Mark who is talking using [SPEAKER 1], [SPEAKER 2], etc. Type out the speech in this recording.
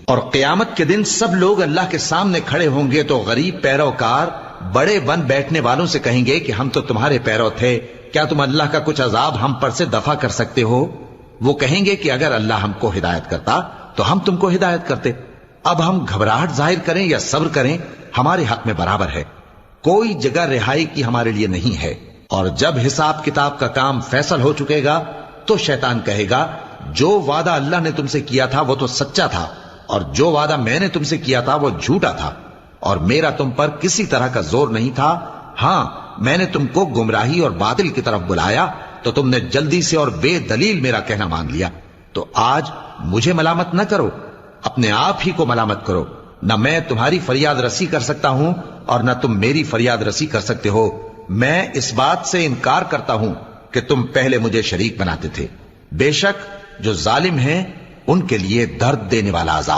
[SPEAKER 1] اور قیامت کے دن سب لوگ اللہ کے سامنے کھڑے ہوں گے تو غریب پیروکار بڑے بن بیٹھنے والوں سے کہیں گے کہ ہم تو تمہارے پیرو تھے، کیا تم اللہ کا کچھ عذاب ہم پر سے دفع کر سکتے ہو؟ وہ کہیں گے کہ اگر اللہ ہم کو ہدایت کرتا تو ہم تم کو ہدایت کرتے۔ اب ہم گھبراہٹ ظاہر کریں یا صبر کریں ہمارے حق میں برابر ہے، کوئی جگہ رہائی کی ہمارے لیے نہیں ہے۔ اور جب حساب کتاب کا کام فیصل ہو چکے گا تو شیطان کہے گا جو وعدہ اللہ نے تم سے کیا تھا وہ تو سچا تھا، اور جو وعدہ میں نے تم سے کیا تھا وہ جھوٹا تھا، اور میرا تم پر کسی طرح کا زور نہیں تھا۔ ہاں، میں نے تم کو گمراہی اور باطل کی طرف بلایا تو تم نے جلدی سے اور بے دلیل میرا کہنا مان لیا۔ تو آج مجھے ملامت نہ کرو، اپنے آپ ہی کو ملامت کرو۔ نہ میں تمہاری فریاد رسی کر سکتا ہوں اور نہ تم میری فریاد رسی کر سکتے ہو۔ میں اس بات سے انکار کرتا ہوں کہ تم پہلے مجھے شریک بناتے تھے۔ بے شک جو ظالم ہیں ان کے لیے درد دینے والا عذاب